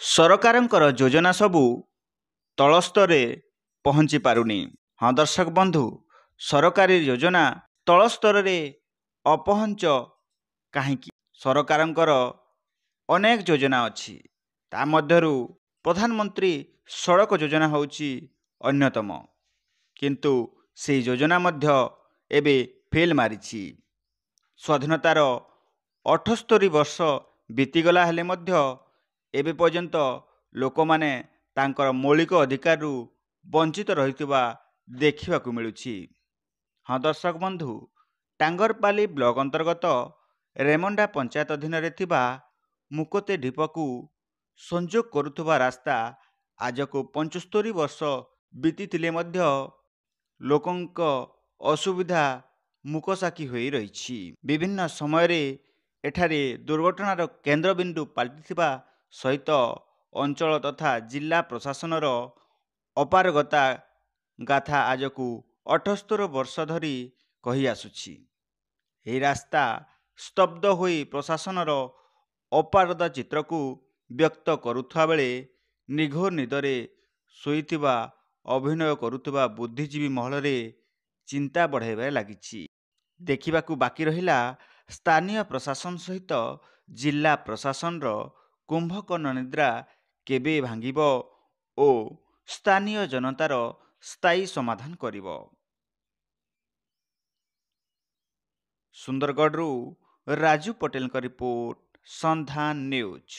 ସରକାରଙ୍କର ଯୋଜନା ସବୁ ତଳସ୍ତରରେ ପହଞ୍ଚି ପାରୁନି। ହଁ ଦର୍ଶକ ବନ୍ଧୁ, ସରକାରୀ ଯୋଜନା ତଳସ୍ତରରେ ଅପହଞ୍ଚ କାହିଁକି? ସରକାରଙ୍କର ଅନେକ ଯୋଜନା ଅଛି। ତା ମଧ୍ୟରୁ ପ୍ରଧାନମନ୍ତ୍ରୀ ସଡ଼କ ଯୋଜନା ହେଉଛି ଅନ୍ୟତମ। କିନ୍ତୁ ସେହି ଯୋଜନା ମଧ୍ୟ ଏବେ ଫେଲ୍ ମାରିଛି। ସ୍ୱାଧୀନତାର 78 ବର୍ଷ ବିତିଗଲା ହେଲେ ମଧ୍ୟ ଏବେ ପର୍ଯ୍ୟନ୍ତ ଲୋକମାନେ ତାଙ୍କର ମୌଳିକ ଅଧିକାରରୁ ବଞ୍ଚିତ ରହିଥିବା ଦେଖିବାକୁ ମିଳୁଛି। ହଁ ଦର୍ଶକ ବନ୍ଧୁ, ଟାଙ୍ଗରପାଲି ବ୍ଲକ ଅନ୍ତର୍ଗତ ରେମଣ୍ଡା ପଞ୍ଚାୟତ ଅଧୀନରେ ଥିବା ମୁକତେ ଢିପକୁ ସଂଯୋଗ କରୁଥିବା ରାସ୍ତା ଆଜକୁ 75 ବର୍ଷ ବିତିଥିଲେ ମଧ୍ୟ ଲୋକଙ୍କ ଅସୁବିଧା ମୁକସାକ୍ଷୀ ହୋଇ ରହିଛି। ବିଭିନ୍ନ ସମୟରେ ଏଠାରେ ଦୁର୍ଘଟଣାର କେନ୍ଦ୍ରବିନ୍ଦୁ ପାଲଟିଥିବା ସହିତ ଅଞ୍ଚଳ ତଥା ଜିଲ୍ଲା ପ୍ରଶାସନର ଅପାରଗତା ଗାଥା ଆଜକୁ 78 ବର୍ଷ ଧରି କହି ଆସୁଛି। ଏହି ରାସ୍ତା ସ୍ତବ୍ଧ ହୋଇ ପ୍ରଶାସନର ଅପାରଗତା ଚିତ୍ରକୁ ବ୍ୟକ୍ତ କରୁଥିବା ବେଳେ ନିଘୋର ନିଦରେ ଶୋଇଥିବା ଅଭିନୟ କରୁଥିବା ବୁଦ୍ଧିଜୀବୀ ମହଲରେ ଚିନ୍ତା ବଢ଼ାଇବାରେ ଲାଗିଛି। ଦେଖିବାକୁ ବାକି ରହିଲା ସ୍ଥାନୀୟ ପ୍ରଶାସନ ସହିତ ଜିଲ୍ଲା ପ୍ରଶାସନର କୁମ୍ଭକର୍ଣ୍ଣ ନିଦ୍ରା କେବେ ଭାଙ୍ଗିବ ଓ ସ୍ଥାନୀୟ ଜନତାର ସ୍ଥାୟୀ ସମାଧାନ କରିବ। ସୁନ୍ଦରଗଡ଼ରୁ ରାଜୁ ପଟେଲଙ୍କ ରିପୋର୍ଟ, ସନ୍ଧାନ ନ୍ୟୁଜ୍।